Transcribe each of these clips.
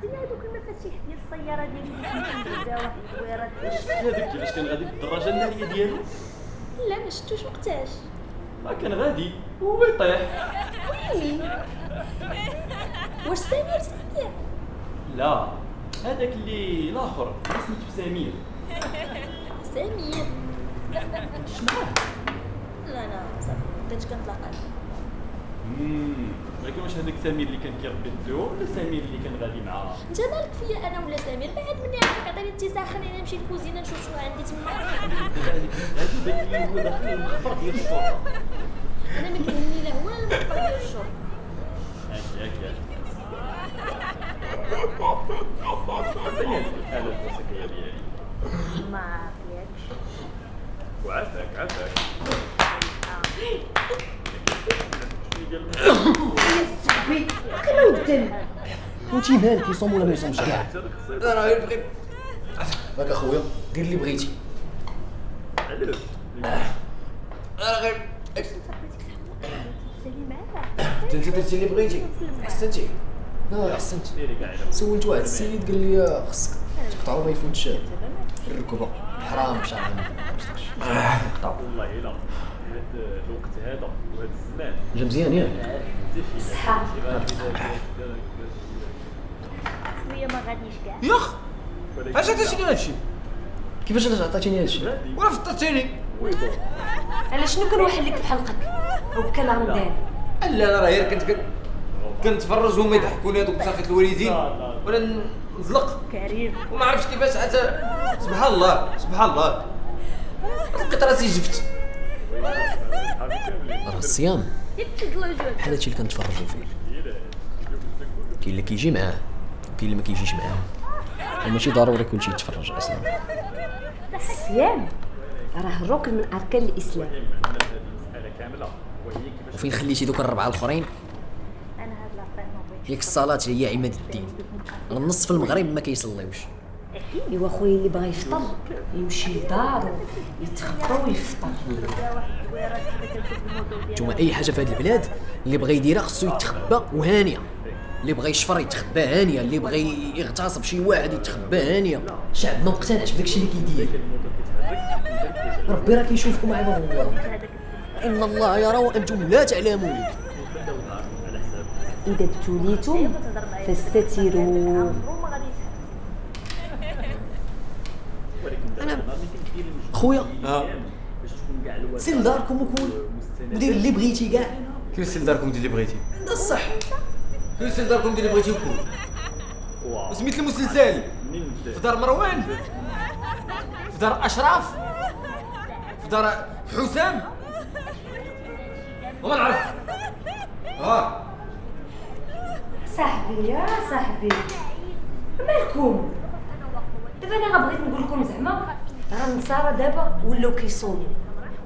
عطيني هذوك المفاتيح ديال السياره ديالي نبدا واحد الدويره. هذاك كيفاش كان غادي بالدراجه الناريه ديالو؟ لا ما شفتوش وقتاش. ما كان غادي هو يطيح. ويلي واش سمير؟ لا هذاك اللي الاخر سميتو سمير. سمير شنو؟ لا صافي مابقيتش كنتلاقى. ولكن واش هذاك سمير اللي كان كيربي الطيور ولا سمير اللي كان غادي معاه؟ انت مالك فيا انا ولا سمير؟ بعد مني عافاك عطيني اتساع، خليني نمشي للكوزينه نشوف شنو عندي تما. هذا بان لي هو داخل المخبر ديال الشرطه. انا ما كيهمني لا هو لا المخبر ديال الشرطه. هاك بين الحاله الوثيقيه ديالي. ما عافيكش. وعافاك خلو الدم. وانتي مالك يصوم ولا ما يصومش كاع؟ انا غير بغيت هاك اخويا دير اللي بغيتي. علاش؟ انا غير سالي معاها. انت درتي اللي بغيتي احسنتي. لا احسنت. سولت واحد السيد قال لي خصك تقطعو ما يفوتش الركبه، حرام شرعا نقطعو. والله الا هذا الوقت هذا وهذا الزمان جا مزيان ياك؟ صحه شويه ما غاديش كاع. ياخ اش عطيتيني هادشي؟ كيفاش انت عطيتيني هادشي؟ ولا فطرتيني؟ انا شنو كنوحل لك بحلقك او كان رمضان؟ لا انا راه غير كنتفرج هما يضحكوني هذوك ساخط الوالدين وانا نزلق كريم وما عرفتش كيفاش حتى سبحان الله لقيت راسي جفت. راه الصيام بحال هادشي اللي كنتفرجوا فيه، كاين اللي كيجي معاه وكاين اللي ما كيجيش معاه، وماشي ضروري كلشي يتفرج اصلا. الصيام راه ركن من اركان الاسلام. وفين خليتي دوك الربعه الاخرين؟ انا هاد لابين ما بغيتش. ياك الصلاه هي عماد الدين، النص في المغرب ما كيصليوش. ايوا خويا اللي بغى يفطر يمشي لدارو يتخبى ويفطر. نتوما اي حاجه في هذه البلاد اللي بغى يديرها خصو يتخبى وهانيه، اللي بغى يشفر يتخبى هانيه، اللي بغى يغتصب شي واحد يتخبى هانيه. الشعب ما مقتنعش بداكشي اللي كيدير. ربي راه كيشوفكم عباد الله، ان الله يرى وانتم لا تعلمون. اذا ابتليتم فاستتروا. انا خويا سير لداركم وكول ودير اللي بغيتي كاع. كيف سير داركم دير اللي بغيتي؟ الصح كيف سير داركم دير اللي بغيتي وكل وسميت المسلسل في دار مروان، في دار اشراف، في دار حسام وما نعرف. صاحبي يا صاحبي مالكم؟ دابا انا غبغيت نقول لكم زعما راه النصارى دابا ولاو كيصوموا،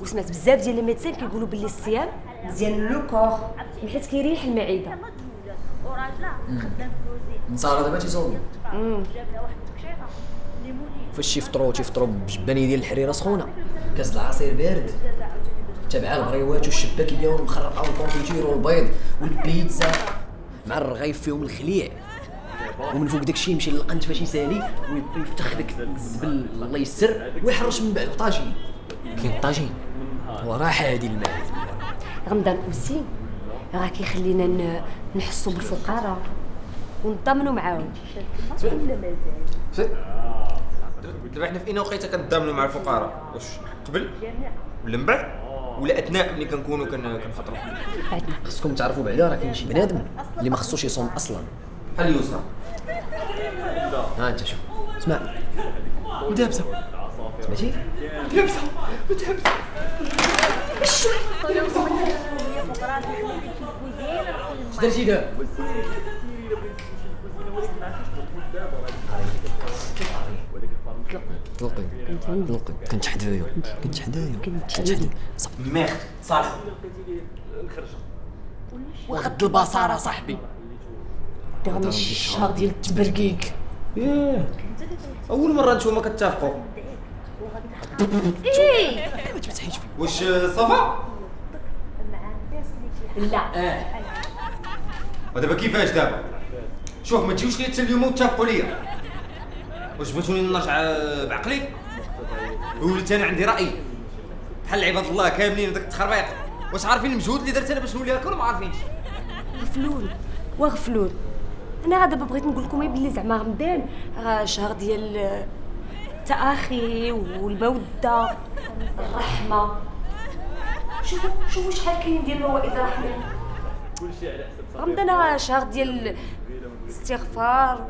وسمعت بزاف ديال الميدسين كيقولوا باللي الصيام مزيان لو كور حيت كيريح المعده. وراجله خدام كوزين النصارى دابا تيصوموا جابنا واحد التكشيره ليموني. فاش يفطروا بجبانيه ديال الحريره سخونه، كاس العصير بارد، تبع البريوات والشباكيه والمخرقه والكونفيتير والبيض والبيتزا مع الرغيف فيهم الخليع، ومن فوق داكشي يمشي للقنت فاش يسالي ويفتخ داك الزبل الله يسر ويحرش من بعد بطاجين. كاين الطاجين وراحه هذه الماء. رمضان اوسي راه كيخلينا نحسوا بالفقراء ونضمنوا معاهم. دابا حنا في اين وقيته كنتضامنوا مع الفقراء؟ واش قبل ولا من بعد ولا اثناء ملي كنكونوا كنفطروا؟ خصكم تعرفوا بعدا راه كاين شي بنادم اللي ما خصوش يصوم اصلا. بحال يوسف. ها انت شوف اسمع ودابسه سمعتي؟ لابسه اش درتي دابا؟ طلقي كنت حدايا صافي ميخ صالح وغض البصر صاحبي. راه الشهر ديال التبرقيق. ياه اول مره نتوما كتتفقوا. ايه ما تفتحيش فيه. واش صافا؟ لا ودابا كيفاش دابا؟ شوف ما تجيوش لي حتى اليوم وتتفقوا ليا. واش بغيتوني نرجع بعقلي؟ وليت انا عندي راي بحال عباد الله كاملين داك التخربيق. واش عارفين المجهود اللي درت انا باش نولي هكا ولا ما عارفينش؟ غفلون وغفلون. انا دابا بغيت نقول لكم بلي زعما رمضان راه شهر ديال التآخي والموده الرحمه. شوفوا شحال كاين ديال الموائد الرحمه. كلشي على حسب رمضان راه شهر ديال الاستغفار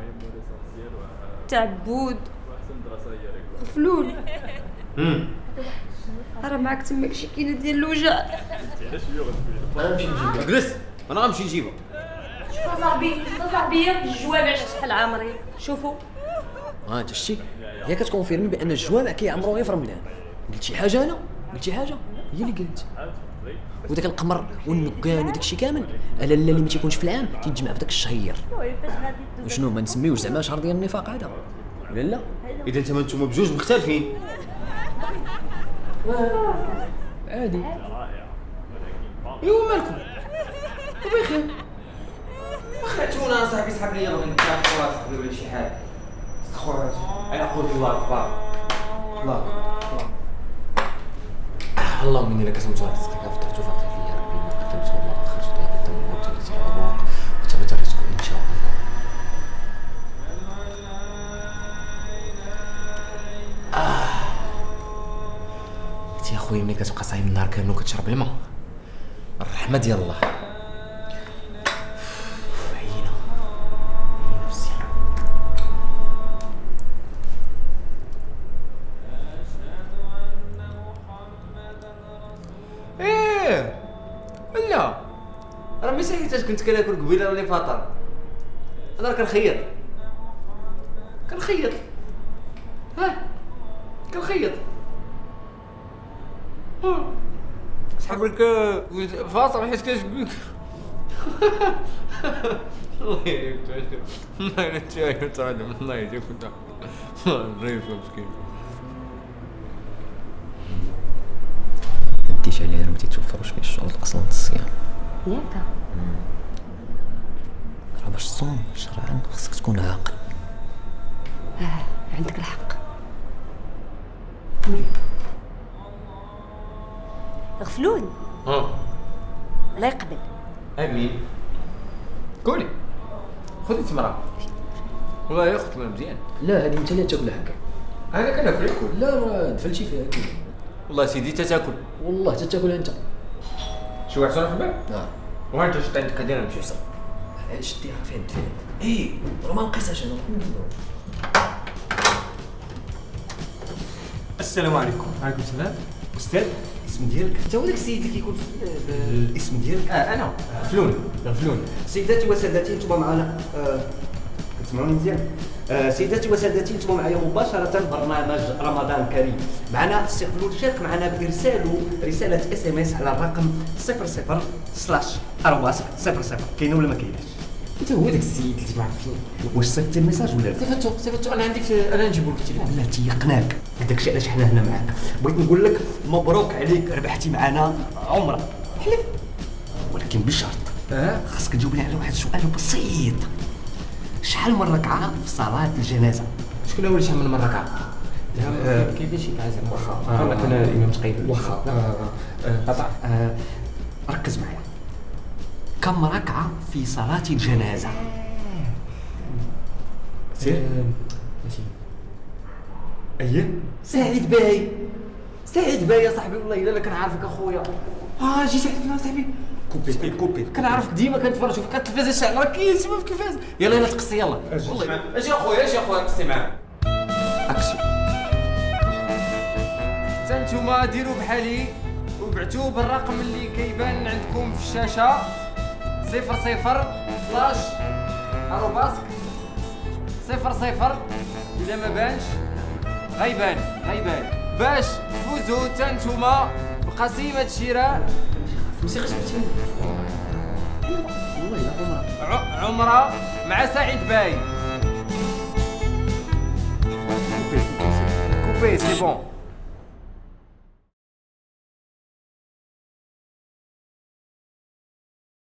التعبد. احسن دراسه هي لك. غفلون. راه معاك تماك شي كاينه ديال الوجع. علاش اليوم غنمشي نجيبها. جلس انا غنمشي نجيبها. شوف صاحبي الجوامع شحال عامرين. شوفوا انت شتي هي كتكونفيرمي بان الجوامع كيعمروا غير في رمضان. قلت شي حاجه انا؟ قلت شي حاجه؟ هي اللي قالت. وداك القمر والنكان وداك الشيء كامل الا اللي ما تيكونش في العام تيتجمع في داك الشهير. وشنو ما نسميوش زعما شهر ديال النفاق هذا ولا لا؟ اذا نتوما بجوج مختلفين. عادي. ايوا مالكم بخير. خاتونا صاحبي سحب لي بغيت نتلاقاو صاحبي ولا شي حاجه. خويا انا قول الله اكبر. الله اللهم اني لك اسمت ورزقك فطرت وفقت لي يا ربي ما قدمت والله اخرجت يا قدام الموت التي عروق وثبت رزقك ان شاء الله. قلت يا خويا ملي كتبقى صايم النهار كامل وكتشرب الماء الرحمه ديال الله. عينه نفسي. ايه لا راه ماشي حيت كنت كناكل قبيله ولا فطر. انا كنخيط ها كنخيط صحاب لك فاطر حيت كتقولك الله يهديك الله يهديك الله يهديك انت ظريف مسكين. ديش عليها ما تيتوفروش فيه الشروط اصلا الصيام. ياك راه باش تصوم شرعا خصك تكون عاقل. عندك الحق. غفلون الله يقبل. امين. قولي خذي تمره والله يا اخت مزيان. لا هذه انت اللي تاكل هكا. انا كناكل الكل. لا ما دفلتي فيها كل. والله سيدي تاكل. والله تاكلها انت. شي واحد صرا في الباب وانت شفت عندك كدير نمشي صح. هاد شتيها فين ايه راه ما نقيسهاش انا. السلام عليكم. وعليكم السلام. استاذ الاسم ديالك؟ انت هو داك السيد اللي كيكون الاسم ديالك؟ انا غفلون. سيداتي وسادتي انتم معنا كتسمعوني مزيان؟ سيداتي وسادتي انتم معايا مباشرة برنامج رمضان كريم. معنا السي غفلون شارك معنا بإرسال رسالة SMS على الرقم 00/00. كاينة ولا ما كايناش؟ انت هو داك السيد اللي ما عرفتيني. واش صيفطتي الميساج ولا لا؟ صيفطتو انا عندي في انا نجيبو لك التليفون. لا تيقناك داكشي علاش حنا هنا معاك. بغيت نقول لك مبروك عليك ربحتي معنا عمره. حلف ولكن بشرط خاصك تجاوب لي على واحد السؤال بسيط. شحال من ركعه في صلاه الجنازه؟ شكون هو اللي شحال من مره كاع؟ كيفاش شي كاع زعما واخا انا كنا الامام تقيد واخا قطع. ركز معايا. كم ركعه في صلاه الجنازه؟ سير ماشي اييه سعيد باي يا صاحبي والله الا كنعرفك اخويا. جيت عندنا صاحبي كوبي كنعرفك ديما كنتفرج فيك التلفاز الشعل راه كاين تما في التلفاز. يلا تقصي يلا والله اجي اخويا قصي معاك. اكسيو. حتى نتوما ديروا بحالي وبعتوا بالرقم اللي كيبان عندكم في الشاشه 00/00 الا ما بانش غيبان باش تفوزوا حتى نتوما بقسيمه الشراء. مسي خصك والله لا عمره مع سعيد باي. كوبي سي بون.